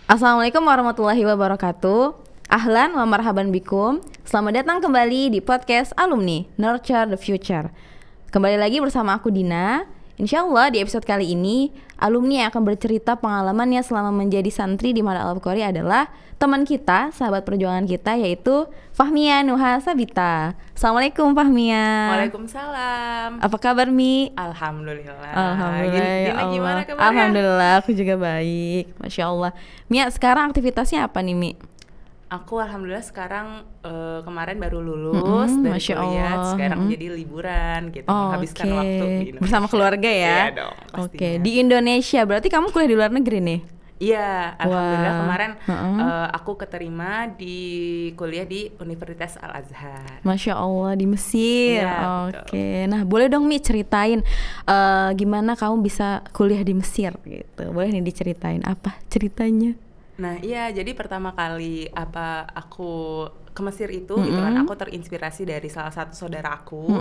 Assalamualaikum warahmatullahi wabarakatuh. Ahlan wa marhaban bikum. Selamat datang kembali di podcast Alumni Nurture the Future. Kembali lagi bersama aku Dina. Insyaallah di episode kali ini alumni yang akan bercerita pengalamannya selama menjadi santri di Mada Al-Bukhari adalah teman kita, sahabat perjuangan kita, yaitu Fahmia Nuha Sabita. Assalamualaikum Fahmia. Waalaikumsalam. Apa kabar Mi? Alhamdulillah. Alhamdulillah ya Dina Allah. gimana kabarnya? Alhamdulillah aku juga baik. Masya Allah. Mia sekarang aktivitasnya apa nih Mi? Aku alhamdulillah sekarang kemarin baru lulus dari Masya kuliah. Allah. Sekarang jadi liburan gitu, menghabiskan Oke. waktu di Indonesia. Bersama keluarga ya? Iya dong, pastinya. Oke, di Indonesia. Berarti kamu kuliah di luar negeri nih? Iya, alhamdulillah Wah. kemarin aku keterima di kuliah di Universitas Al-Azhar. Masya Allah, di Mesir. Iya, Oke, nah boleh dong Mi ceritain gimana kamu bisa kuliah di Mesir gitu. Boleh nih diceritain apa ceritanya? Nah iya, jadi pertama kali aku ke Mesir itu gitu kan, aku terinspirasi dari salah satu saudara aku,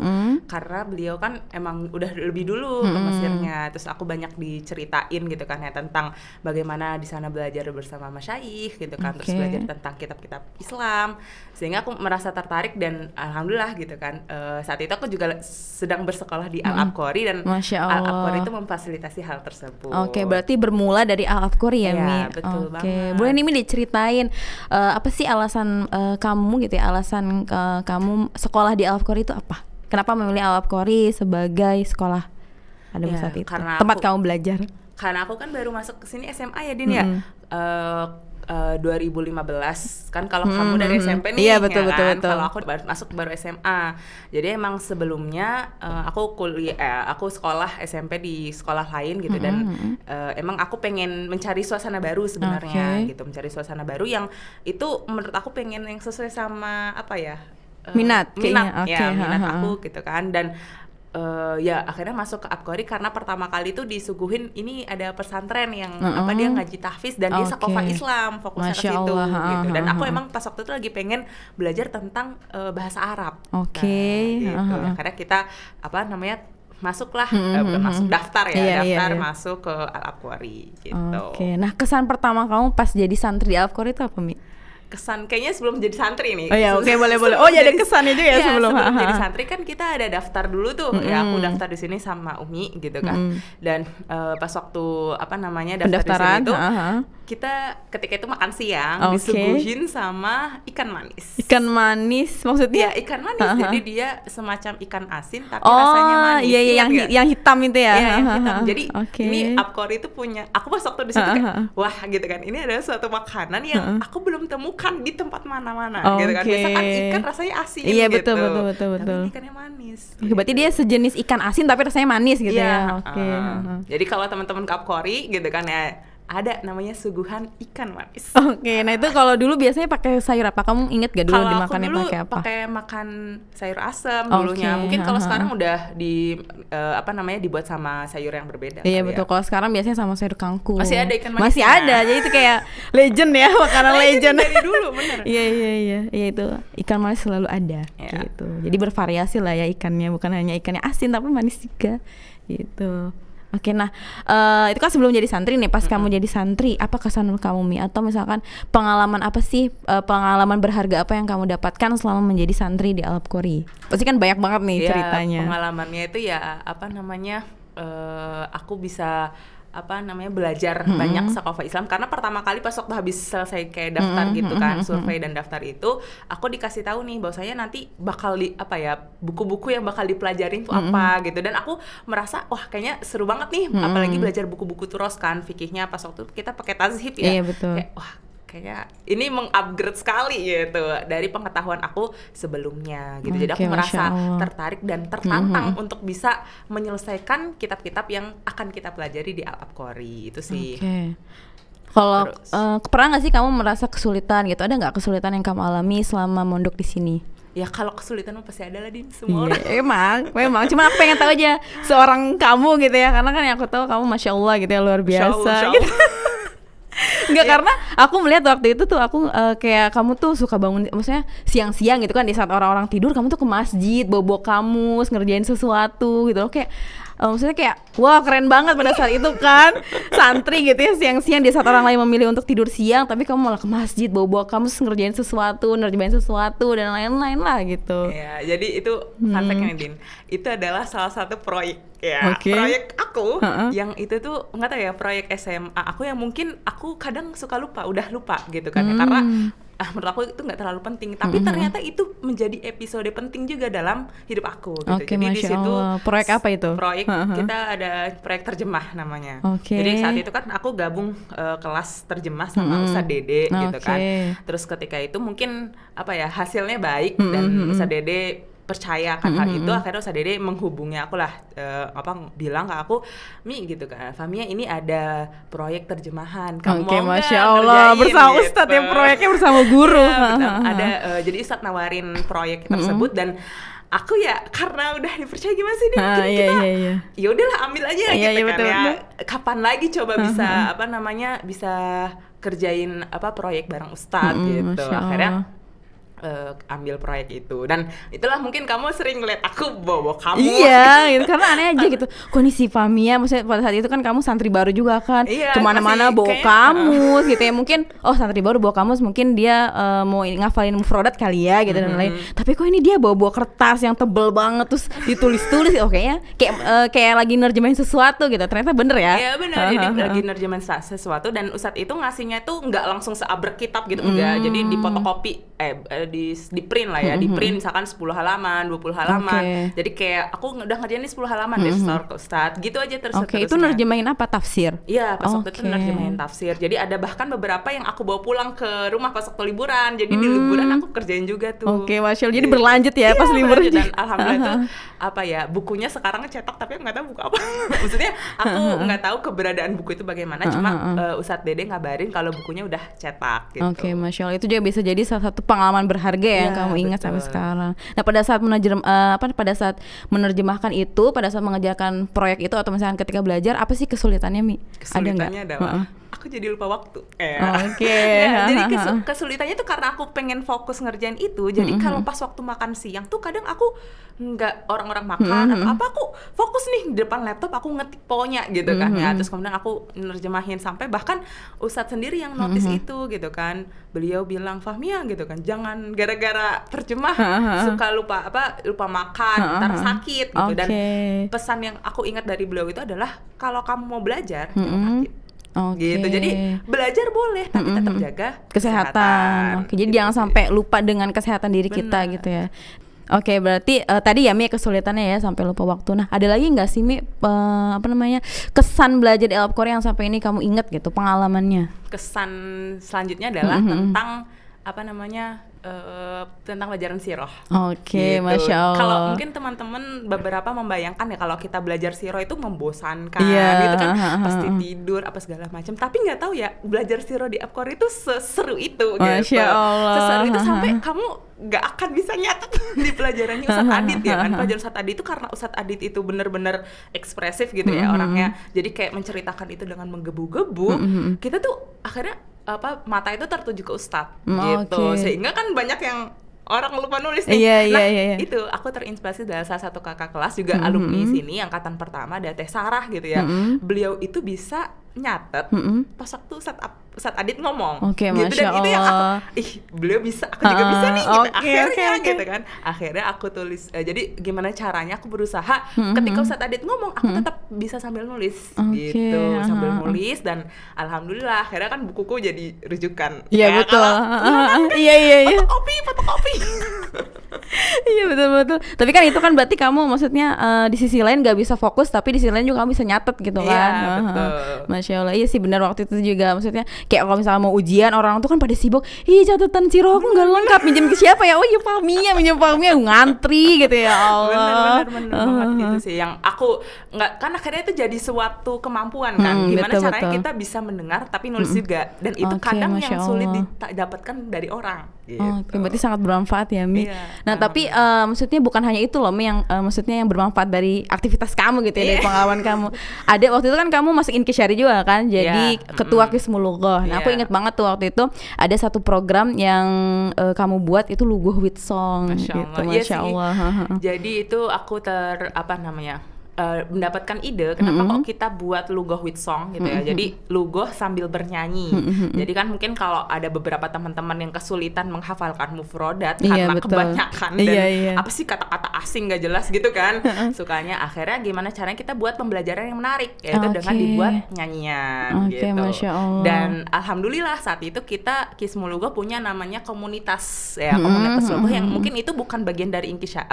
karena beliau kan emang udah lebih dulu ke Mesirnya. Terus aku banyak diceritain gitu kan ya tentang bagaimana di sana belajar bersama masyayikh gitu kan, terus Oke. belajar tentang kitab-kitab Islam, sehingga aku merasa tertarik. Dan alhamdulillah gitu kan, saat itu aku juga sedang bersekolah di Al-Bukhari dan Masya Allah. Al-Bukhari itu memfasilitasi hal tersebut. Oke, berarti bermula dari Al-Bukhari ya Iya, Mi? betul Oke, banget. boleh nih Mi diceritain apa sih alasan kamu gitu ya, alasan kamu sekolah di Al-Bukhari itu apa? Kenapa memilih Al-Bukhari sebagai sekolah pada Ya, saat itu? karena Tempat aku- kamu belajar? Karena aku kan baru masuk ke sini SMA ya Din ya. 2015 kan, kalau kamu dari SMP nih. Iya, betul, ya betul, kan? betul. Kalau aku baru SMA. Jadi emang sebelumnya aku sekolah SMP di sekolah lain gitu. Dan emang aku pengen mencari suasana baru sebenarnya Oke. gitu, mencari suasana baru yang itu menurut aku pengen yang sesuai sama apa ya? Minat kayaknya. Ya, Oke, minat ha-ha. aku gitu kan. Dan ya akhirnya masuk ke Al-Bukhari karena pertama kali tuh disuguhin ini ada pesantren yang dia ngaji tahfiz dan dia Oke. sekolah Islam, fokusnya ke Masya situ Allah, gitu. Dan aku ha-ha. emang pas waktu itu lagi pengen belajar tentang bahasa Arab. Oke, Nah, gitu. ha-ha. Karena kita masuklah bukan masuk daftar ya, Iya, iya, daftar iya. masuk ke Al-Bukhari gitu. Oke, nah kesan pertama kamu pas jadi santri di Al-Bukhari itu apa Mi? Kesan kayaknya sebelum jadi santri nih. Oh ya, oke, boleh. Sebelum Oh, jadi kesannya juga ya Iya, sebelum, jadi ha-ha. santri kan kita ada daftar dulu tuh. Ya aku daftar di sini sama Umi gitu kan. Dan pas waktu daftar Pendaftaran, di sini tuh ha-ha. kita ketika itu makan siang Oke. disuguhin sama ikan manis. Ikan manis maksudnya? Iya, ikan manis. Ha-ha. Jadi dia semacam ikan asin tapi Oh, rasanya manis. iya, Ingat yang nggak? yang hitam itu ya. Iya, yang hitam. Ha-ha. Jadi Oke. ini Al-Bukhari itu punya. Aku pas waktu di situ kayak wah gitu kan. Ini adalah suatu makanan yang aku belum temukan di tempat mana-mana gitu kan. Oke. Biasa kan ikan rasanya asin Iya, gitu. betul. Tapi ini ikannya manis. Oke, berarti dia sejenis ikan asin tapi rasanya manis gitu Iya, ya. Oke. ha-ha. Jadi kalau teman-teman ke Al-Bukhari gitu kan ya, ada namanya suguhan ikan manis. Oke, nah itu kalau dulu biasanya pakai sayur apa? Kamu inget gak dulu Kalau aku dimakannya dulu pakai apa? pakai makan sayur asem Oke, dulunya. Mungkin kalau ha-ha. sekarang udah dibuat sama sayur yang berbeda. Iya kali betul. ya. Kalau sekarang biasanya sama sayur kangkung. Masih ada ikan manisnya. Masih ada. Jadi itu kayak legend ya, makanan legend. Dari dulu bener. Iya itu ikan manis selalu ada Iya. gitu. Jadi bervariasi lah ya ikannya, bukan hanya ikannya asin tapi manis juga gitu. Oke, nah itu kan sebelum jadi santri nih. Pas kamu jadi santri, apa kesan kamu Mi? Atau misalkan pengalaman apa sih, pengalaman berharga apa yang kamu dapatkan selama menjadi santri di Al-Bukhari? Pasti kan banyak banget nih Ya, ceritanya. pengalamannya itu ya aku bisa belajar banyak sekolah Islam karena pertama kali pas waktu habis selesai kayak daftar gitu kan, survei dan daftar itu aku dikasih tahu nih bahwasanya nanti bakal buku-buku yang bakal dipelajarin tuh apa gitu. Dan aku merasa wah kayaknya seru banget nih, apalagi belajar buku-buku terus kan fikihnya. Pas waktu itu kita pakai tazhib ya. Iya, betul. Kayak wah kayak ini meng-upgrade sekali gitu dari pengetahuan aku sebelumnya gitu. Jadi Oke, aku merasa Masya Allah. tertarik dan tertantang untuk bisa menyelesaikan kitab-kitab yang akan kita pelajari di Al-Bukhari itu sih. Oke. Kalau Terus. pernah nggak sih kamu merasa kesulitan gitu? Ada nggak kesulitan yang kamu alami selama mondok di sini? Ya kalau kesulitan mah pasti ada lah Din, semua orang. Iya, memang. Cuma aku pengen tahu aja seorang kamu gitu ya, karena kan yang aku tahu kamu Masya Allah gitu ya, luar biasa. Masya Allah. Gitu. Enggak, karena aku melihat waktu itu tuh aku kayak kamu tuh suka bangun, maksudnya siang-siang gitu kan, di saat orang-orang tidur kamu tuh ke masjid bawa kamus ngerjain sesuatu gitu loh. Kayak maksudnya kayak wah keren banget pada saat itu kan, santri gitu ya, siang-siang di saat orang lain memilih untuk tidur siang, tapi kamu malah ke masjid bawa-bawa kamu ngerjain sesuatu, dan lain-lain lah gitu. Ya, jadi itu fun fact-nya Din. Itu adalah salah satu proyek ya, proyek aku yang itu tuh nggak tahu ya, proyek SMA aku yang mungkin aku kadang suka udah lupa gitu kan ya, karena menurut aku itu nggak terlalu penting, tapi ternyata itu menjadi episode penting juga dalam hidup aku gitu. Jadi di situ proyek apa itu? Proyek kita ada proyek terjemah namanya. Jadi saat itu kan aku gabung kelas terjemah sama Ustadz Dede gitu kan. Terus ketika itu mungkin apa ya, hasilnya baik dan Ustadz Dede percaya kan hal itu, akhirnya Ustadz Dede menghubungi aku lah, bilang ke aku, Mi gitu kan, Famia ini ada proyek terjemahan, kamu mau nggak Masya Allah, bersama gitu. Ustadz ya, proyeknya bersama guru. Ada jadi Ustadz nawarin proyek tersebut dan aku ya karena udah dipercaya gimana sih nih, kita ya udahlah ambil aja gitu kan ya. Kapan lagi coba bisa bisa kerjain proyek bareng Ustadz gitu. Akhirnya ambil proyek itu, dan itulah mungkin kamu sering ngeliat aku bawa kamu gitu, karena aneh aja gitu, kok nih si Famia, maksudnya pada saat itu kan kamu santri baru juga kan, kemana-mana bawa kamus gitu ya, mungkin santri baru bawa kamus, mungkin dia mau ngafalin mufrodat kali ya gitu dan lain, tapi kok ini dia bawa kertas yang tebel banget terus ditulis-tulis, kayak lagi nerjemahin sesuatu gitu, ternyata bener ya. Iya bener, jadi lagi nerjemahin sesuatu, dan Ustadz itu ngasihnya tuh nggak langsung seabrek kitab gitu, enggak, jadi dipotokopi, di print lah ya, di print misalkan 10 halaman, 20 halaman. Jadi kayak aku udah ngerjain nih 10 halaman deh store ke Ustadz, gitu aja terus. Itu nerjemahin apa, tafsir? Iya, pas waktu itu nerjemahin tafsir. Jadi ada bahkan beberapa yang aku bawa pulang ke rumah pas waktu liburan. Jadi di liburan aku kerjain juga tuh. Masya Allah. Jadi berlanjut ya pas liburan. Dan alhamdulillah itu bukunya sekarang cetak, tapi aku nggak tahu buku apa. Maksudnya aku nggak tahu keberadaan buku itu bagaimana. Cuma Ustadz Dede ngabarin kalau bukunya udah cetak gitu. Masya Allah. Itu juga bisa jadi salah satu pengalaman berharga yang kamu ingat sampai sekarang. Nah, pada saat menerjemahkan itu, pada saat mengerjakan proyek itu, atau misalnya ketika belajar, apa sih kesulitannya, Mi? Kesulitannya adalah aku jadi lupa waktu. Jadi kesulitannya tuh karena aku pengen fokus ngerjain itu. Jadi kalau pas waktu makan siang tuh kadang aku nggak, orang-orang makan atau apa, aku fokus nih di depan laptop, aku ngetik pokoknya gitu kan ya. Terus kemudian aku nerjemahin, sampai bahkan Ustadz sendiri yang notice itu gitu kan. Beliau bilang, Fahmia gitu kan, jangan gara-gara terjemah suka lupa makan, ntar sakit gitu. Dan pesan yang aku ingat dari beliau itu adalah, kalau kamu mau belajar jangan sakit. Gitu. Jadi belajar boleh, tapi tetap jaga kesehatan. Jadi jangan sampai lupa dengan kesehatan diri kita gitu ya. Berarti tadi ya Mi kesulitannya ya sampai lupa waktu. Nah, ada lagi nggak sih Mi kesan belajar di Al Quran yang sampai ini kamu ingat gitu pengalamannya? Kesan selanjutnya adalah tentang tentang pelajaran sirah. Gitu. Masya Allah. Kalau mungkin teman-teman beberapa membayangkan ya kalau kita belajar sirah itu membosankan gitu kan, pasti tidur apa segala macam. Tapi nggak tahu ya, belajar sirah di Al-Quran itu seseru itu gitu. Masya Allah. Seseru itu sampai kamu nggak akan bisa nyatet di pelajarannya Ustadz Adit ya kan. Pelajaran Ustadz Adit itu karena Ustadz Adit itu bener-bener ekspresif gitu ya orangnya. Jadi kayak menceritakan itu dengan menggebu-gebu. Kita tuh akhirnya mata itu tertuju ke Ustadz gitu, sehingga kan banyak yang orang lupa nulis nih. Itu aku terinspirasi dari salah satu kakak kelas juga alumni sini angkatan pertama, ada Teh Sarah gitu ya. Beliau itu bisa nyatet pas waktu Ustadz Adit ngomong gitu, dan itu yang aku beliau bisa, aku juga bisa nih gitu. Akhirnya gitu kan, akhirnya aku tulis. Jadi gimana caranya aku berusaha ketika Ustadz Adit ngomong aku tetap bisa sambil nulis gitu, sambil nulis, dan alhamdulillah akhirnya kan bukuku jadi rujukan. Iya betul. Fotokopi. Iya betul. Tapi kan itu kan berarti kamu maksudnya di sisi lain gak bisa fokus, tapi di sisi lain juga kamu bisa nyatet gitu kan. Iya betul. Masya Allah. Iya sih benar, waktu itu juga maksudnya kayak kalau misalnya mau ujian, orang tuh kan pada sibuk, catatan sirah aku nggak lengkap, minjem ke siapa ya? Minjem Fahmia, ngantri gitu ya Allah. Bener banget gitu sih. Yang aku nggak, kan akhirnya itu jadi suatu kemampuan kan. Gimana caranya kita bisa mendengar tapi nulis juga, dan itu kadang yang sulit didapatkan dari orang. Gitu. Berarti sangat bermanfaat ya Mi. Nah tapi maksudnya bukan hanya itu loh Mi, yang maksudnya yang bermanfaat dari aktivitas kamu gitu ya, dari pengalaman kamu. Ada waktu itu kan kamu masuk Inkisyari juga kan, jadi ketua Qismul Lughah. Nah aku ingat banget tuh waktu itu ada satu program yang kamu buat, itu Lughah with Song. Masya Allah. Gitu. Masya Allah. Jadi itu aku mendapatkan ide kenapa kok kita buat lugoh with song gitu ya. Jadi lugoh sambil bernyanyi. Jadi kan mungkin kalau ada beberapa teman-teman yang kesulitan menghafalkan mufrodat karena kebanyakan dan apa sih kata-kata asing nggak jelas gitu kan. Sukanya akhirnya gimana caranya kita buat pembelajaran yang menarik, yaitu dengan dibuat nyanyian gitu. Masya Allah. Dan alhamdulillah saat itu kita Kismu Lugoh punya namanya komunitas ya, komunitas lugoh yang mungkin itu bukan bagian dari Intisari,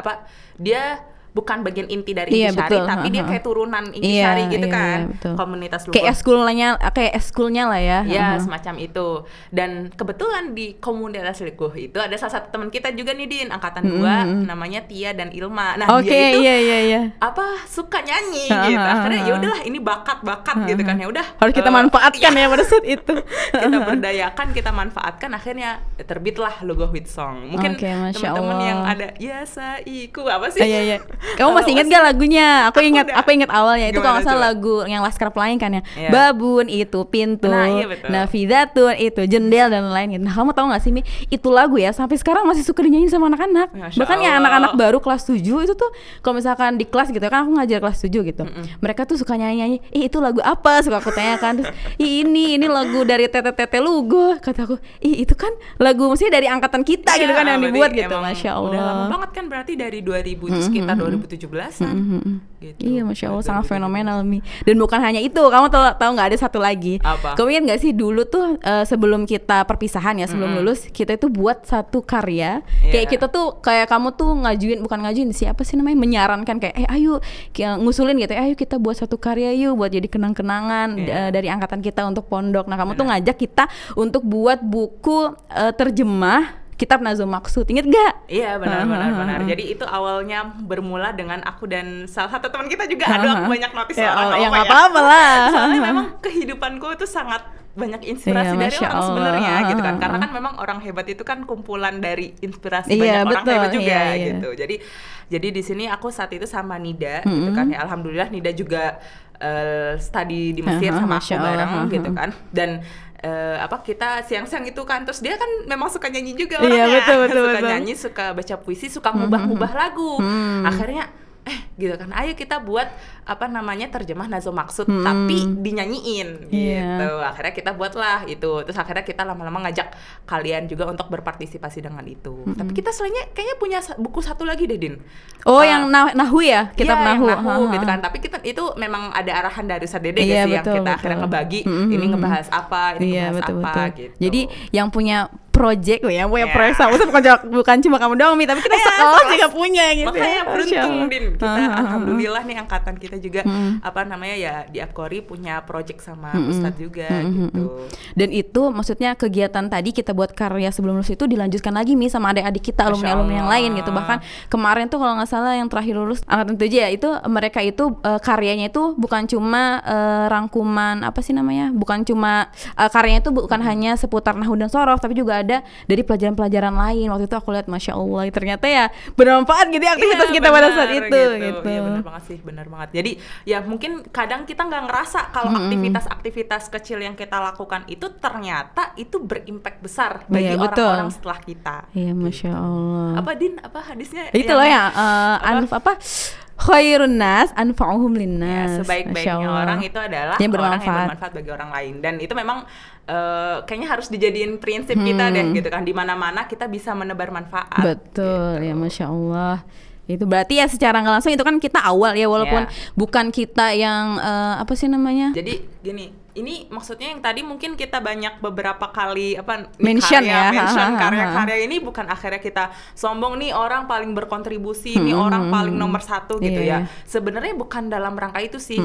dia bukan bagian inti dari Intisari, tapi dia kayak turunan Intisari gitu kan. Komunitas lugoh. Kayak eskulnya lah ya. Ya, semacam itu. Dan kebetulan di komunitas lugoh itu ada salah satu teman kita juga nih Din, angkatan 2, namanya Tia dan Ilma. Nah, dia itu suka nyanyi gitu. Akhirnya ya udahlah ini bakat gitu kan. Ya udah harus kita manfaatkan ya pada saat itu. Kita berdayakan, kita manfaatkan, akhirnya terbitlah Lugoh with Song. Mungkin teman-teman yang ada Yasaiku apa sih? Kamu masih ingat gak lagunya? Aku ingat awalnya. Itu kalau nggak salah lagu yang Laskar Pelangi kan ya. Babun itu pintu, Nafidatun itu jendel dan lain-lain. Nah, kamu tahu nggak sih Mi, itu lagu ya sampai sekarang masih suka dinyanyiin sama anak-anak. Bahkan ya anak-anak baru kelas 7 itu tuh kalau misalkan di kelas gitu kan, aku ngajar kelas 7 gitu. Mereka tuh suka nyanyi-nyanyi, itu lagu apa? Suka aku tanya kan. Terus, ini lagu dari Tete Lugoh. Kata aku, itu kan lagu mesti dari angkatan kita gitu kan yang dibuat gitu. Masya Allah. Udah lama banget kan, berarti dari 2000 itu sekitar 2017-an gitu. Iya, Masya Allah, sangat fenomenal Mi. Dan bukan hanya itu, kamu tahu nggak ada satu lagi. Apa? Kamu ingat nggak sih dulu tuh sebelum kita perpisahan ya, sebelum lulus, kita itu buat satu karya. Kayak kita tuh, kayak kamu tuh bukan ngajuin, siapa sih namanya, menyarankan kayak ayo ngusulin gitu, ayo kita buat satu karya yuk buat jadi kenang-kenangan dari angkatan kita untuk pondok. Nah, kamu tuh ngajak kita untuk buat buku terjemah Kitab Nazom Maksud, inget gak? Iya, benar. Jadi itu awalnya bermula dengan aku dan salah satu teman kita juga. Aduh, aku banyak notice orang yang apa-apa lah. Soalnya memang kehidupanku itu sangat banyak inspirasi dari orang sebenarnya gitu kan. Karena kan memang orang hebat itu kan kumpulan dari inspirasi banyak orang hebat juga gitu. Jadi di sini aku saat itu sama Nida gitu kan. Ya alhamdulillah Nida juga study di Mesir sama aku bareng gitu kan. Dan kita siang-siang itu kan, terus dia kan memang suka nyanyi juga orangnya. Suka nyanyi, suka baca puisi, suka ngubah-ngubah lagu. Akhirnya gitu kan, ayo kita buat terjemah Nazom Maksud tapi dinyanyiin gitu. Akhirnya kita buatlah itu. Terus akhirnya kita lama-lama ngajak kalian juga untuk berpartisipasi dengan itu. Tapi kita selainnya kayaknya punya buku satu lagi deh Din. Yang Nahu ya, kitab Nahu gitu kan. Tapi kita itu memang ada arahan dari Ustaz Dede yang kita akhirnya ngebagi ini ngebahas apa, ini ngebahas apa gitu. Jadi yang punya project proyek sama bukan cuma kamu doang Mi, tapi kita sekolah juga punya gitu. Makanya beruntung Din, kita alhamdulillah nih angkatan kita juga di Apkori punya project sama Ustadz juga gitu. Dan itu maksudnya kegiatan tadi kita buat karya sebelum lulus itu dilanjutkan lagi Mi sama adik-adik kita, alumni yang lain gitu. Bahkan kemarin tuh kalau nggak salah yang terakhir lulus angkatan 7 ya, itu mereka itu karyanya itu bukan cuma rangkuman bukan cuma karyanya itu bukan hanya seputar nahwu dan sorof, tapi juga ada dari pelajaran-pelajaran lain. Waktu itu aku lihat Masya Allah, ternyata ya bermanfaat gitu ya aktivitas kita pada saat itu gitu. Iya benar banget. Jadi ya mungkin kadang kita nggak ngerasa kalau aktivitas kecil yang kita lakukan itu ternyata itu berimpact besar bagi orang-orang setelah kita. Iya, Masya Allah. Apa hadisnya? Itu loh ya, khairun nas anfa'uhum linnas. Sebaik-baiknya orang itu adalah orang yang bermanfaat bagi orang lain. Dan itu memang kayaknya harus dijadiin prinsip kita deh gitu kan. Di mana-mana kita bisa menebar manfaat. Betul gitu. Ya, Masya Allah. Itu berarti ya secara nggak langsung itu kan kita awal ya, walaupun bukan kita yang Jadi gini, ini maksudnya yang tadi mungkin kita banyak beberapa kali mention karya-karya ini bukan akhirnya kita sombong nih orang paling berkontribusi, nih orang paling nomor 1 gitu ya. Sebenarnya bukan dalam rangka itu sih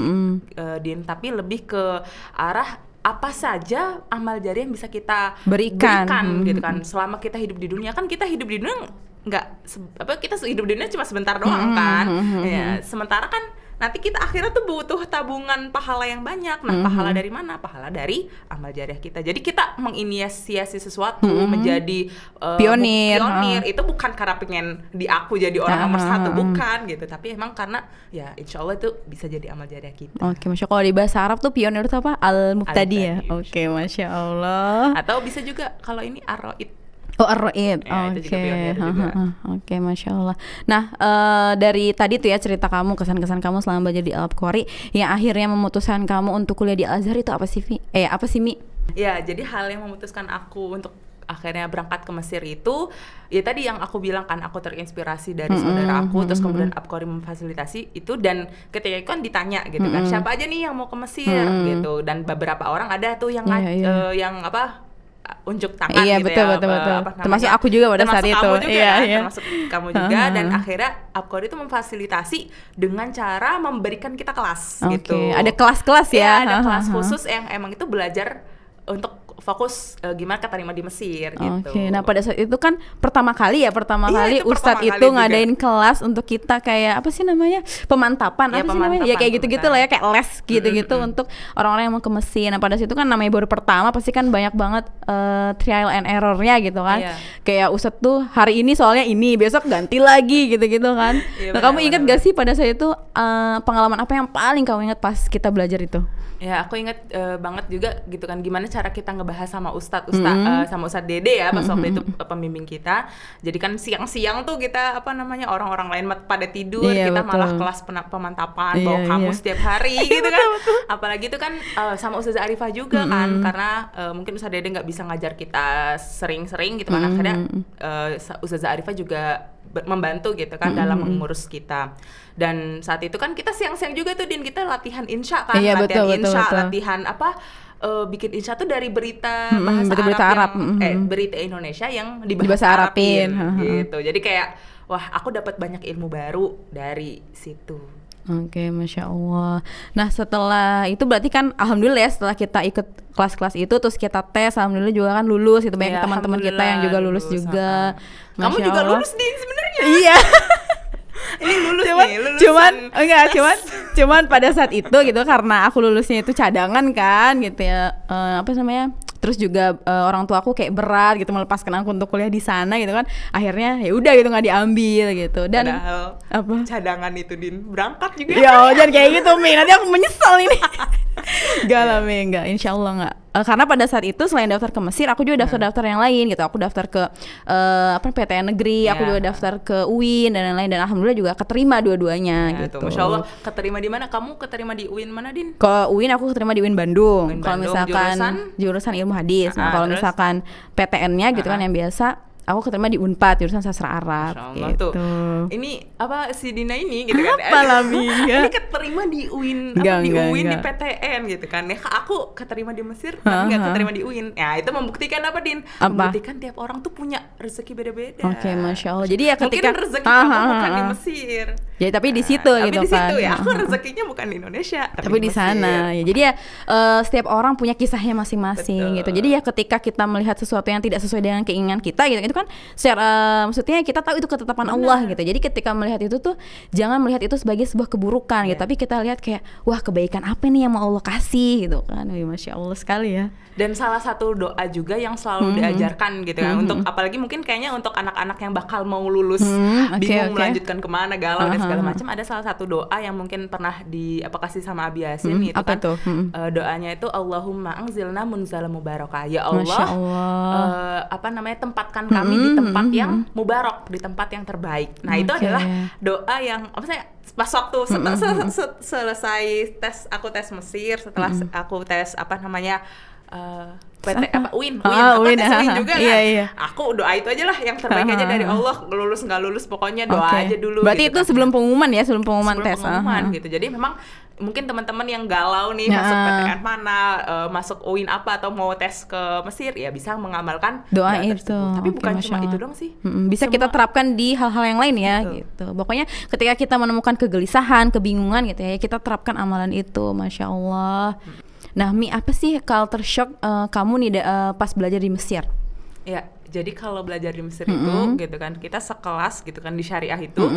Din, tapi lebih ke arah apa saja amal jariah yang bisa kita berikan gitu kan. Selama kita hidup di dunia, kan kita hidup di dunia kita hidup di dunia cuma sebentar doang kan. Ya, sementara kan nanti kita akhirnya tuh butuh tabungan pahala yang banyak. Nah, pahala dari mana? Pahala dari amal jariah kita. Jadi kita menginisiasi sesuatu menjadi pionir. Itu bukan karena pengen aku jadi orang nomor 1, bukan gitu. Tapi emang karena ya insya Allah itu bisa jadi amal jariah kita. Oke, Masya Allah. Kalau di bahasa Arab tuh pionir itu apa? Al-Muftadi ya? Oke, Masya Allah. Atau bisa juga kalau ini ar-Raid. Oh, Ar-Raid. Ya, itu juga Oke. pionir juga. Oke, Masya Allah. Nah, dari tadi tuh ya cerita kamu, kesan-kesan kamu selama belajar di Al-Qori, yang akhirnya memutuskan kamu untuk kuliah di Al-Azhar itu apa sih, apa sih, Mi? Ya, jadi hal yang memutuskan aku untuk akhirnya berangkat ke Mesir itu, ya tadi yang aku bilang kan, aku terinspirasi dari saudara aku, terus kemudian Al-Qori memfasilitasi itu, dan ketika itu kan ditanya gitu kan, siapa aja nih yang mau ke Mesir gitu, dan beberapa orang ada tuh yang yang apa, unjuk tangan Iya, gitu betul, ya, betul. apa namanya, Termasuk aku juga pada saat termasuk itu. kamu juga Iya, kan, iya. termasuk kamu juga, dan akhirnya Al-Qori itu memfasilitasi dengan cara memberikan kita kelas gitu. Oke, ada kelas-kelas ya. Iya, ada kelas khusus yang emang itu belajar untuk fokus gimana keterima di Mesir gitu. Oke, nah pada saat itu kan pertama kali Iya, kali itu Ustadz pertama itu kali juga. ngadain kelas untuk kita kayak apa sih namanya, pemantapan, Iya, apa sih namanya, ya kayak gitu-gitu pemantapan. lah ya, kayak les gitu-gitu untuk orang-orang yang mau ke Mesir. Nah pada situ kan namanya baru pertama, pasti kan banyak banget trial and errornya gitu kan. Iya. Kayak Ustadz tuh hari ini soalnya ini, besok ganti lagi gitu-gitu kan. Iya, Nah kamu benar, ingat benar. gak sih pada saat itu pengalaman apa yang paling kamu ingat pas kita belajar itu? Ya, aku inget banget juga gitu kan, gimana cara kita ngebahas sama sama Ustadz Dede ya pas waktu itu pembimbing kita. Jadi kan siang-siang tuh kita apa namanya, orang-orang lain pada tidur, Iya, kita betul. malah kelas pemantapan, Iya, bawa kamus iya. setiap hari gitu kan. Apalagi itu kan sama Ustazah Arifah juga kan, karena mungkin Ustadz Dede nggak bisa ngajar kita sering-sering gitu kan. Akhirnya Ustazah Arifah juga membantu gitu kan dalam mengurus kita. Dan saat itu kan kita siang-siang juga tuh, Din, kita latihan insya kan, Iya, latihan betul, insya, betul. latihan apa, bikin insya tuh dari berita bahasa berita Arab, Arab, yang, berita Indonesia yang Dibahasa dibahasa Arabin Arabin. gitu. Jadi kayak wah, aku dapat banyak ilmu baru dari situ. Oke, Masya Allah. Nah setelah itu berarti kan alhamdulillah ya, setelah kita ikut kelas-kelas itu terus kita tes, alhamdulillah juga kan lulus gitu. Banyak Ya, teman-teman kita yang juga lulus juga. Kamu Masya juga Allah. lulus, Din, sebenarnya. Iya. Ini lulus cuman, nih, lulusan. cuman pada saat itu gitu, karena aku lulusnya itu cadangan kan gitu ya, apa namanya, terus juga orang tua aku kayak berat gitu melepaskan aku untuk kuliah di sana gitu kan, akhirnya ya udah gitu nggak diambil gitu. Dan Padahal apa, cadangan itu, Din, berangkat juga. ya jangan kayak gitu, Mi, nanti aku menyesal ini. Enggak lah, Mi, enggak, insya Allah enggak. Karena pada saat itu selain daftar ke Mesir, aku juga daftar-daftar yang lain gitu. Aku daftar ke PTN negeri, aku Iya. juga daftar ke UIN dan lain-lain, dan alhamdulillah juga keterima dua-duanya Ya, gitu. tuh, Masya Allah. Keterima di mana? Kamu keterima di UIN mana, Din? Kalau UIN aku keterima di UIN Bandung. UIN Kalau Bandung, misalkan jurusan ilmu hadis. Nah, kalau terus? misalkan PTN-nya gitu kan yang biasa, aku keterima di Unpad jurusan sastra Arab Masya Allah, gitu. tuh. Ini apa si Dina ini gitu kan? Apa lah, Mi? Ini keterima di UIN, Enggak, di enggak, UIN enggak. di PTN gitu kan. Ya, aku keterima di Mesir, tapi nggak keterima di UIN. Ya, itu membuktikan apa, Din? Apa? Membuktikan tiap orang tuh punya rezeki beda-beda. Oke, Masya Allah. Jadi ya ketika mungkin rezeki kamu bukan di Mesir. Ya tapi di situ Tapi gitu di situ kan. ya, aku rezekinya bukan di Indonesia, Tapi di sana ya. Jadi ya setiap orang punya kisahnya masing-masing Betul. gitu. Jadi ya ketika kita melihat sesuatu yang tidak sesuai dengan keinginan kita gitu, itu kan secara maksudnya kita tahu itu ketetapan Allah gitu. Jadi ketika melihat itu tuh jangan melihat itu sebagai sebuah keburukan gitu, tapi kita lihat kayak wah, kebaikan apa nih yang mau Allah kasih gitu kan. Wih, Masya Allah sekali ya. Dan salah satu doa juga yang selalu diajarkan gitu kan, untuk apalagi mungkin kayaknya untuk anak-anak yang bakal mau lulus, bingung melanjutkan kemana, galau dan segala macam, ada salah satu doa yang mungkin pernah kasih sama Abi Yasin gitu apa kan. tuh? Doanya itu Allahumma anzilna munzala mubarakah. Ya Masya Allah, Allah. tempatkan kami di tempat yang mubarak, di tempat yang terbaik. Nah, itu adalah doa yang pas waktu selesai aku tes Mesir, setelah aku tes UIN, aku UIN, tes UIN juga kan. Iya. Aku doa itu aja lah, yang terbaik aja dari Allah, lulus nggak lulus pokoknya doa aja dulu. Berarti gitu itu kan. sebelum pengumuman ya, sebelum pengumuman Sebelum tes. pengumuman gitu. Jadi memang mungkin teman-teman yang galau nih masuk PTN mana, masuk UIN apa, atau mau tes ke Mesir, ya bisa mengamalkan doa itu. tersebut. Tapi Oke, bukan Masya cuma Allah. itu doang sih. Bisa kita terapkan di hal-hal yang lain ya. Betul. Gitu. Pokoknya ketika kita menemukan kegelisahan, kebingungan gitu ya, kita terapkan amalan itu. Masya Allah. Nah, Mi, apa sih culture shock kamu nih pas belajar di Mesir? Ya, jadi kalau belajar di Mesir itu gitu kan, kita sekelas gitu kan di syariah itu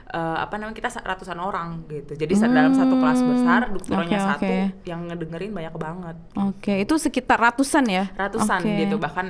kita ratusan orang gitu. Jadi dalam satu kelas besar, dokternya satu, yang ngedengerin banyak banget. Oke, itu sekitar ratusan ya? Ratusan gitu, bahkan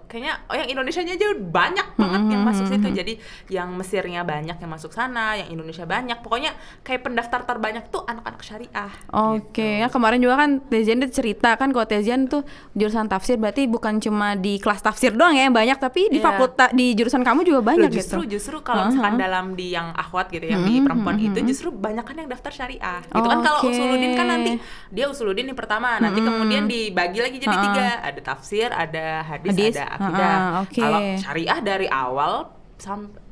kayaknya yang Indonesianya aja banyak banget yang masuk situ. Jadi yang Mesirnya banyak yang masuk sana, yang Indonesia banyak. Pokoknya kayak pendaftar terbanyak tuh anak-anak syariah. Oke, ya kemarin juga kan Tezian cerita kan, kalau Tezian tuh jurusan tafsir, berarti bukan cuma di kelas tafsir doang ya yang banyak, tapi di fakultas di jurusan kamu juga banyak gitu. Justru kalau misalkan dalam di yang akhwat gitu, yang di perempuan itu justru banyak kan yang daftar syariah. Gitu kan kalau usuludin kan nanti dia usuludin yang pertama, nanti kemudian dibagi lagi jadi 3, ada tafsir, ada hadis. Ada akidah. Kalau syariah dari awal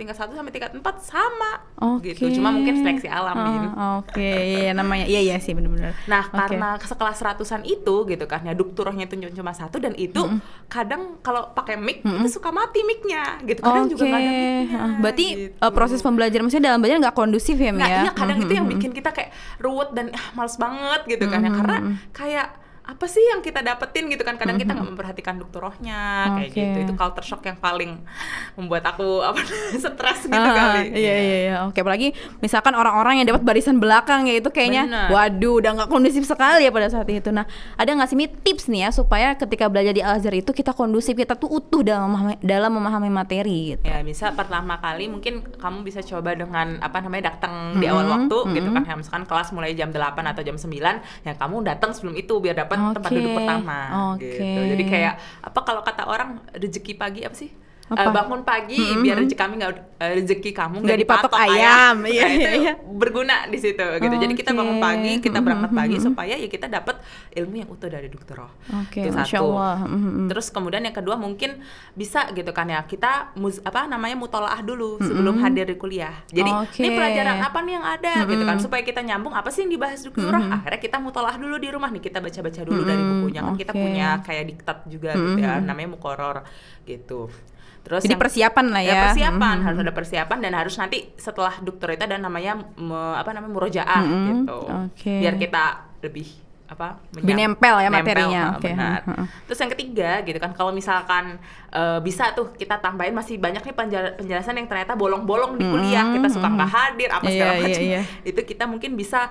tingkat 1 sampai tingkat 4 sama gitu, cuma mungkin seleksi alam gitu. Iya namanya, iya sih benar-benar. Nah karena sekelas 100-an itu gitu kan, ya doktornya itu cuma 1 dan itu kadang kalau pakai mic itu suka mati micnya gitu, kadang juga nggak ada micnya. Berarti gitu. proses pembelajaran maksudnya dalam belajar nggak kondusif ya, Mi? Iya kadang itu yang bikin kita kayak ruwet dan males banget gitu kan ya, karena kayak apa sih yang kita dapetin gitu kan, kadang kita nggak memperhatikan dokterohnya kayak gitu. Itu culture shock yang paling membuat aku stres gitu kali. Iya. Oke, apalagi misalkan orang-orang yang dapat barisan belakang ya itu kayaknya waduh udah nggak kondusif sekali ya pada saat itu. Nah, ada nggak sih tips nih ya supaya ketika belajar di Al-Azhar itu kita kondusif, kita tuh utuh dalam memahami materi gitu. Ya, bisa pertama kali mungkin kamu bisa coba dengan datang di awal waktu gitu kan. Ya, misalkan kelas mulai jam 8 atau jam 9, ya kamu datang sebelum itu biar dapat tempat duduk pertama gitu. Jadi kayak kalau kata orang rezeki pagi apa sih? Bangun pagi biar rezeki kamu nggak dipatok ayam. Itu berguna di situ gitu. Jadi kita bangun pagi, kita berangkat pagi supaya ya kita dapat ilmu yang utuh dari dokteroh. Itu satu. Terus kemudian yang kedua mungkin bisa gitu kan ya, kita mutolaah dulu sebelum hadir di kuliah. Jadi ini pelajaran apa nih yang ada gitu kan, supaya kita nyambung apa sih yang dibahas dokteroh. Akhirnya kita mutolaah dulu di rumah nih, kita baca-baca dulu dari bukunya kan, kita punya kayak diktat juga gitu ya, namanya muqarrar gitu. Terus jadi persiapan lah ya. Persiapan, harus ada persiapan, dan harus nanti setelah dokter itu ada namanya murojaah gitu. Biar kita lebih lebih nempel ya materinya. Benar. Terus yang ketiga gitu kan, kalau misalkan bisa tuh kita tambahin, masih banyak nih penjelasan yang ternyata bolong-bolong di kuliah, kita suka nggak hadir segala macam. Itu kita mungkin bisa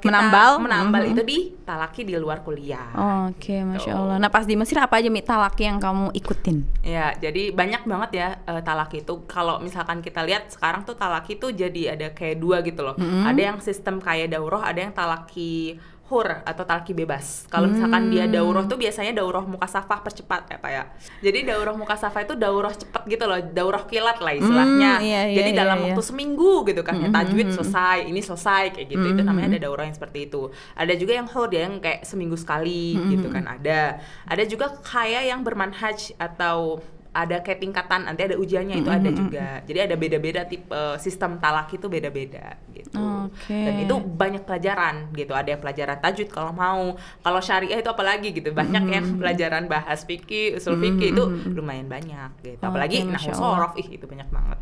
menambal itu di talaki di luar kuliah. Masya Allah. Nah pas di Mesir apa aja talaki yang kamu ikutin? Ya, jadi banyak banget ya talaki itu. Kalau misalkan kita lihat sekarang tuh talaki tuh jadi ada kayak 2 gitu loh. Ada yang sistem kayak daurah, ada yang talaki hur atau talaki bebas. Kalau misalkan dia daurah tuh biasanya daurah mukasafah percepat ya Pak ya. Jadi daurah mukasafah itu daurah cepat gitu loh, daurah kilat lah istilahnya. Jadi dalam waktu seminggu gitu kan, ya tajwid selesai, ini selesai kayak gitu. Itu namanya ada daurah yang seperti itu. Ada juga yang hur, dia yang kayak seminggu sekali gitu kan ada. Ada juga kayak yang bermanhaj atau ada kayak tingkatan, nanti ada ujiannya, itu ada juga. Jadi ada beda-beda tipe sistem talaki itu beda-beda gitu. Dan itu banyak pelajaran gitu. Ada yang pelajaran tajwid kalau mau. Kalau syariah itu apalagi gitu. Banyak yang pelajaran bahas fikih, usul fikih itu lumayan banyak gitu. Apalagi nahwu shorof, itu banyak banget.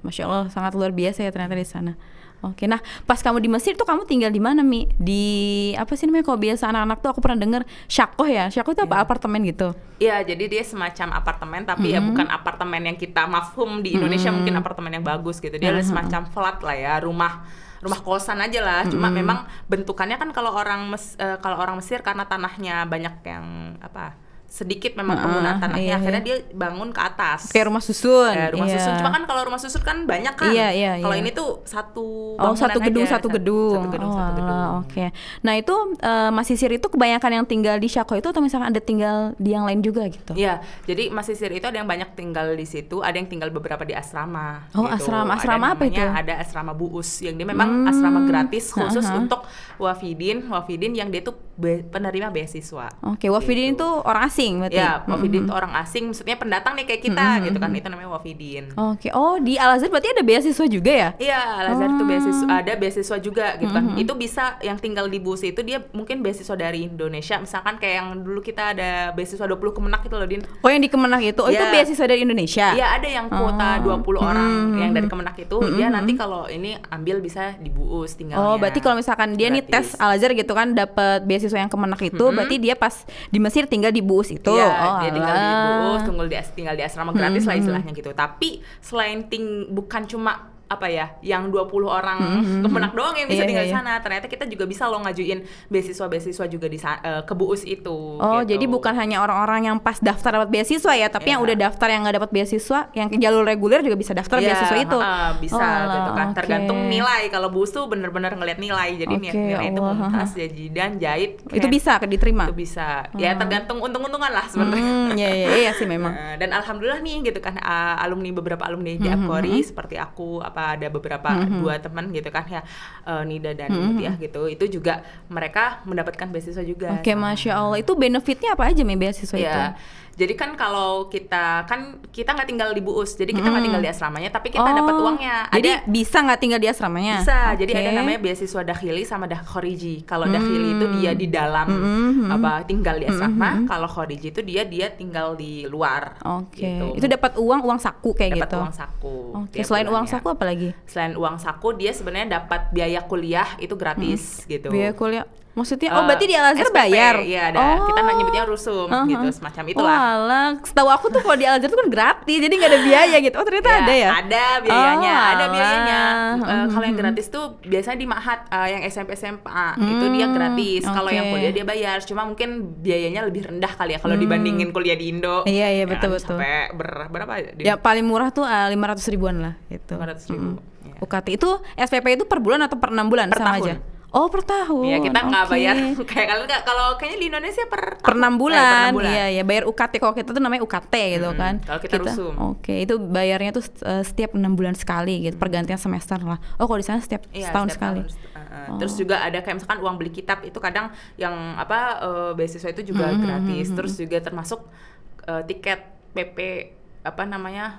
Masya Allah, sangat luar biasa ya ternyata di sana. Nah pas kamu di Mesir tuh kamu tinggal di mana, Mi? Di apa sih namanya, kalau biasa anak-anak tuh aku pernah dengar syakoh ya. Syakoh itu apa? Apartemen gitu? Iya, jadi dia semacam apartemen, tapi ya bukan apartemen yang kita mafhum di Indonesia, mungkin apartemen yang bagus gitu. Dia semacam flat lah ya, rumah kosan aja lah. Cuma memang bentukannya kan kalau orang Mesir karena tanahnya banyak yang sedikit memang penggunaan tanahnya, akhirnya dia bangun ke atas kayak rumah susun. Susun. Cuma kan kalau rumah susun kan banyak kan. Kalau ini tuh satu gedung. Satu gedung. Nah itu mahasiswa itu kebanyakan yang tinggal di Syakoh itu, atau misalkan ada tinggal di yang lain juga gitu? Iya, jadi mahasiswa itu ada yang banyak tinggal di situ, ada yang tinggal beberapa di asrama. Gitu. Asrama apa itu? Ada asrama buus, yang dia memang asrama gratis khusus untuk wafidin yang dia tuh penerima beasiswa. Wafidin itu orang asing berarti? Ya, wafidin itu orang asing, maksudnya pendatang nih kayak kita gitu kan, itu namanya wafidin. Di Al-Azhar berarti ada beasiswa juga ya? Iya, Al-Azhar itu ada beasiswa juga gitu kan. Itu bisa yang tinggal di bus itu dia mungkin beasiswa dari Indonesia, misalkan kayak yang dulu kita ada beasiswa 20 Kemenak itu loh, Din. Yang di Kemenak itu? Itu beasiswa dari Indonesia? Iya, ada yang kuota 20 orang yang dari Kemenak itu, dia nanti kalau ini ambil bisa di BUUS tinggalnya. Berarti kalau misalkan dia nih tes Al-Azhar gitu kan, dapat beasiswa yang Kemenak itu, berarti dia pas di Mesir tinggal di BUUS itu. Dia tinggal di BUUS, tinggal di asrama gratis lah istilahnya gitu. Tapi selain bukan cuma apa ya, yang 20 orang kemenak doang yang bisa tinggal di sana. Ternyata kita juga bisa loh ngajuin beasiswa juga di ke BUUS itu. Oh, gitu. jadi bukan hanya orang-orang yang pas daftar dapat beasiswa ya, tapi yang udah daftar yang nggak dapat beasiswa, yang ke jalur reguler juga bisa daftar beasiswa itu. Bisa gitu kan. Tergantung nilai. Kalau BUUS tuh bener-bener ngeliat nilai. Jadi nilai itu mumtaz, jajidan, jahit. Itu bisa diterima. Itu bisa. Ya tergantung untung-untungan lah sebenarnya. Iya sih memang. Dan alhamdulillah nih gitu kan, beberapa alumni di Apkori seperti aku, ada beberapa 2 teman gitu kan ya, Nida dan Mutia gitu, itu juga mereka mendapatkan beasiswa juga. Oke, Masya Allah. Itu benefitnya apa aja nih beasiswa itu? Jadi kan kalau kita nggak tinggal di BUUS, jadi kita nggak tinggal di asramanya, tapi kita dapat uangnya. Jadi bisa nggak tinggal di asramanya? Bisa. Jadi ada namanya beasiswa dakhili sama khoriji. Kalau dakhili itu dia di dalam tinggal di asrama. Kalau khoriji itu dia tinggal di luar. Gitu. Itu dapat uang saku kayak gitu. Dapat uang saku. Selain uang saku apa lagi? Selain uang saku, dia sebenarnya dapat biaya kuliah itu gratis gitu. Biaya kuliah. Maksudnya, berarti di Al-Azhar SPP, bayar? Iya, kita nyebutnya rusum gitu, semacam itulah. Setahu aku tuh kalau di Al-Azhar tuh kan gratis, jadi nggak ada biaya gitu. Oh ternyata ada ya? Ada biayanya, Kalau yang gratis tuh biasanya di Ma'had, yang SMP SMA itu dia gratis. Kalau yang kuliah dia bayar, cuma mungkin biayanya lebih rendah kali ya kalau dibandingin kuliah di Indo. Iya betul. Sampai berapa? Ya paling murah tuh 500 ribuan lah gitu. 500 ribu. UKT itu SPP itu per bulan atau per 6 bulan sama tahun. aja? Oh per tahun. Iya, kita nggak bayar kayak kalau kayaknya di Indonesia per 6 bulan. Iya, bayar UKT. Kalau kita tuh namanya UKT gitu kan. Kalau kita rusum. Oke, itu bayarnya tuh setiap 6 bulan sekali gitu, pergantian semester lah. Oh, kalau di sana setiap setahun sekali. Terus juga ada kayak misalkan uang beli kitab itu kadang yang beasiswa itu juga gratis. Terus juga termasuk tiket PP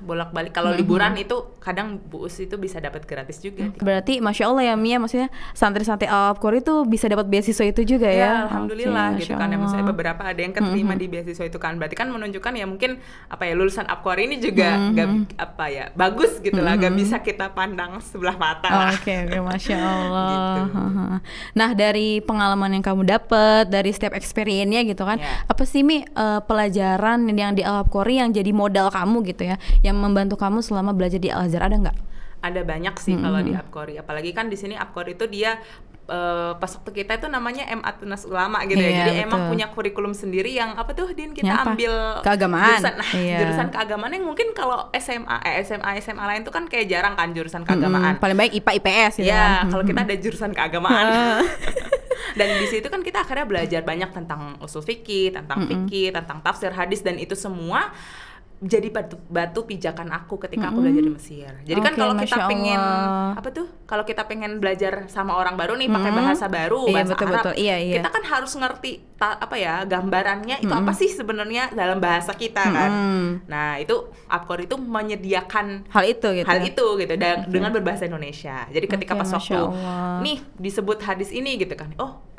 bolak-balik. Kalau liburan itu kadang BUUS itu bisa dapat gratis juga. Berarti Masya Allah ya Mia, maksudnya santri-santri Apkori itu bisa dapat beasiswa itu juga ya? Alhamdulillah gitu kan ya, maksudnya beberapa ada yang keterima di beasiswa itu kan. Berarti kan menunjukkan ya mungkin lulusan Apkori ini juga bagus gitu lah, gak bisa kita pandang sebelah mata. Oke, Masya Allah. Gitu. Nah dari pengalaman yang kamu dapat, dari setiap experience-nya gitu kan, apa sih Mi pelajaran yang di Apkori yang jadi modal kamu gitu ya, yang membantu kamu selama belajar di Al-Azhar, ada nggak? Ada banyak sih kalau di Apkori, apalagi kan di sini Apkori itu dia pas waktu kita itu namanya MA Tunas Ulama gitu ya, jadi betul. emang punya kurikulum sendiri yang kita ambil keagamaan, jurusan keagamaan yang mungkin kalau SMA lain tuh kan kayak jarang kan jurusan keagamaan. Paling baik IPA IPS gitu ya. Kalau kita ada jurusan keagamaan. Dan di situ kan kita akhirnya belajar banyak tentang usul fikih, tentang tafsir hadis, dan itu semua jadi batu pijakan aku ketika aku belajar di Mesir. Jadi kan kalau kita pengen kalau kita pengen belajar sama orang baru nih, pakai bahasa baru, bahasa Arab, kita kan harus ngerti gambarannya itu apa sih sebenarnya dalam bahasa kita kan. Nah, itu Apkori itu menyediakan hal itu gitu dengan berbahasa Indonesia. Jadi ketika pas waktu nih disebut hadis ini gitu kan,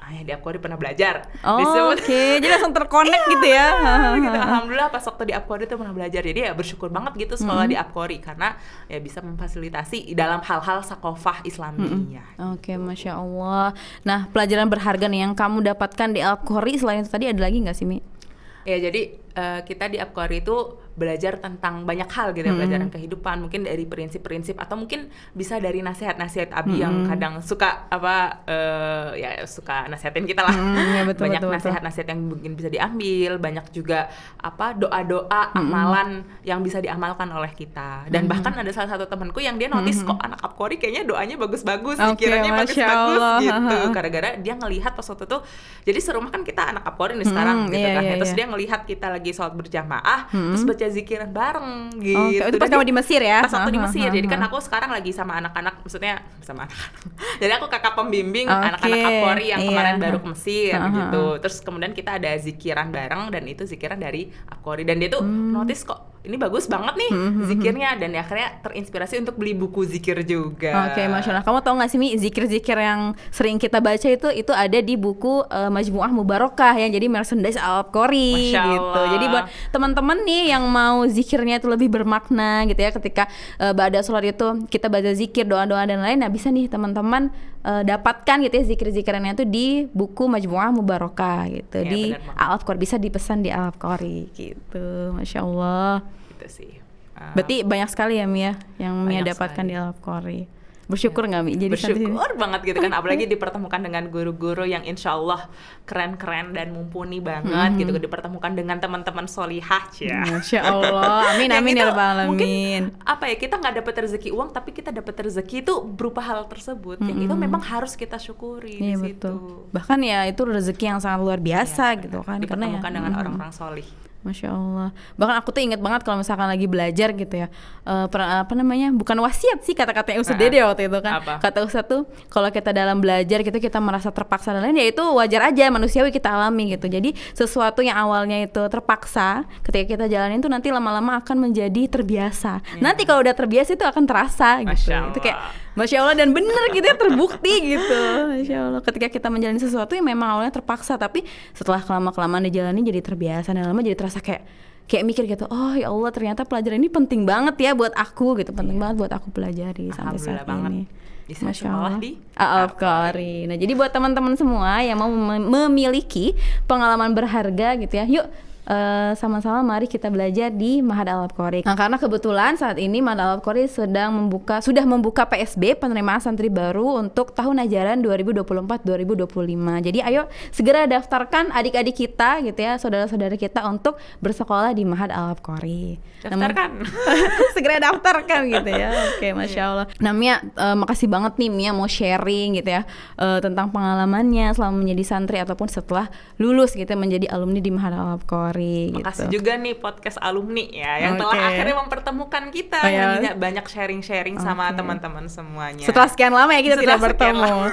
di Apkori pernah belajar. Jadi langsung terkonek gitu ya. Gitu. Alhamdulillah pas waktu di Apkori itu pernah belajar. Jadi ya bersyukur banget gitu sekolah di Apkori, karena ya bisa memfasilitasi dalam hal-hal sakofah Islamiyah. Oke, Masya Allah. Nah, pelajaran berharga nih yang kamu dapatkan di Apkori selain itu tadi ada lagi nggak sih, Mi? Ya, jadi kita di Apkori itu belajar tentang banyak hal gitu ya, pelajaran kehidupan, mungkin dari prinsip-prinsip atau mungkin bisa dari nasihat-nasihat Abi yang kadang suka suka nasihatin kita lah. Banyak nasihat-nasihat yang mungkin bisa diambil, banyak juga doa-doa, amalan yang bisa diamalkan oleh kita. Dan bahkan ada salah satu temanku yang dia notice kok anak Apkori kayaknya doanya bagus-bagus, pikirannya bagus-bagus gitu. Gara-gara dia ngelihat pas waktu itu, jadi serumah kan kita anak Apkori nih sekarang gitu kan. Terus dia ngelihat kita lagi sholat berjamaah, terus baca zikiran bareng gitu. Itu pas kamu di Mesir ya? Pas waktu di Mesir. Jadi kan aku sekarang lagi sama anak-anak, maksudnya sama anak-anak. Jadi aku kakak pembimbing anak-anak Apkori yang kemarin baru ke Mesir gitu. Terus kemudian kita ada zikiran bareng, dan itu zikiran dari Apkori. Dan dia tuh notice kok ini bagus banget nih zikirnya, dan akhirnya terinspirasi untuk beli buku zikir juga. Oke, Masya Allah. Kamu tau gak sih Mi, zikir-zikir yang sering kita baca itu ada di buku Majmu'ah Mubarakah yang jadi merchandise Apkori gitu. Jadi buat teman-teman nih yang mau zikirnya itu lebih bermakna gitu ya, ketika ba'da sholat itu kita baca zikir, doa-doa dan lain, nah bisa nih teman-teman dapatkan gitu ya zikir-zikirannya itu di buku Majmu'ah Mubarakah gitu, di Al-Apkori, bisa dipesan di Al-Apkori gitu. Masya Allah. Gitu sih. Berarti banyak sekali ya Mia yang Mia Banyak dapatkan sekali. di Al-Qori. Bersyukur nggak Mi? Jadi santri sini? Bersyukur banget gitu kan, apalagi dipertemukan dengan guru-guru yang insya Allah keren-keren dan mumpuni banget gitu, dipertemukan dengan teman-teman solihah ya. Masya Allah, amin Yang amin itu ya rabbal mungkin alamin. apa ya, kita nggak dapat rezeki uang tapi kita dapat rezeki itu berupa hal tersebut, yang itu memang harus kita syukuri Iya di situ. betul. Bahkan ya itu rezeki yang sangat luar biasa gitu kan, karena ya Dipertemukan dengan orang-orang solih. Masya Allah. Bahkan aku tuh inget banget kalau misalkan lagi belajar gitu ya, bukan wasiat sih kata-katanya Ustadz Dede waktu itu kan. Apa? Kata Ustadz tuh kalau kita dalam belajar gitu kita merasa terpaksa dan lain, ya itu wajar aja, manusiawi, kita alami gitu. Jadi sesuatu yang awalnya itu terpaksa, ketika kita jalanin tuh nanti lama-lama akan menjadi terbiasa. Nanti kalau udah terbiasa itu akan terasa gitu. Masya Itu kayak Allah. Masya Allah, dan bener gitu ya, terbukti gitu. Masya Allah, ketika kita menjalani sesuatu yang memang awalnya terpaksa, tapi setelah kelamaan dijalani jadi terbiasa, dan lama jadi terasa kayak mikir gitu, oh ya Allah ternyata pelajaran ini penting banget ya buat aku gitu, penting banget buat aku pelajari sampai saat Alhamdulillah banget. ini. Bisa Masya sekolah Allah. di Al-Qori. Nah jadi buat teman-teman semua yang mau memiliki pengalaman berharga gitu ya, yuk sama-sama mari kita belajar di Ma'had Al-Qori. Nah karena kebetulan saat ini Ma'had Al-Qori sudah membuka PSB penerimaan santri baru untuk tahun ajaran 2024-2025. Jadi ayo segera daftarkan adik-adik kita gitu ya, saudara-saudara kita untuk bersekolah di Ma'had Al-Qori. daftarkan. Segera daftarkan gitu ya. Oke, Masya Allah. Nah Mia, makasih banget nih Mia mau sharing gitu ya tentang pengalamannya selama menjadi santri ataupun setelah lulus gitu menjadi alumni di Ma'had Al-Qori. Makasih Gitu. juga nih podcast alumni ya yang telah Oke. akhirnya mempertemukan kita, Oh, ya. jadinya banyak sharing-sharing sama Oke. teman-teman semuanya. Setelah sekian lama ya kita Setelah tidak sekian bertemu. lama.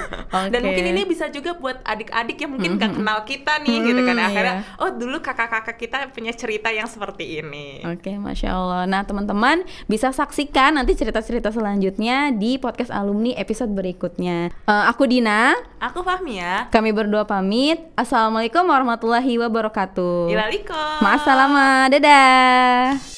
Dan Oke. mungkin ini bisa juga buat adik-adik yang mungkin gak kenal kita nih gitu kan, akhirnya iya. oh dulu kakak-kakak kita punya cerita yang seperti ini. Oke, Masya Allah. Nah teman-teman bisa saksikan nanti cerita-cerita selanjutnya di podcast alumni episode berikutnya. Aku Dina, Aku Fahmia. kami berdua pamit. Assalamualaikum warahmatullahi wabarakatuh. Ilaliko. Ma'assalamah, dadah.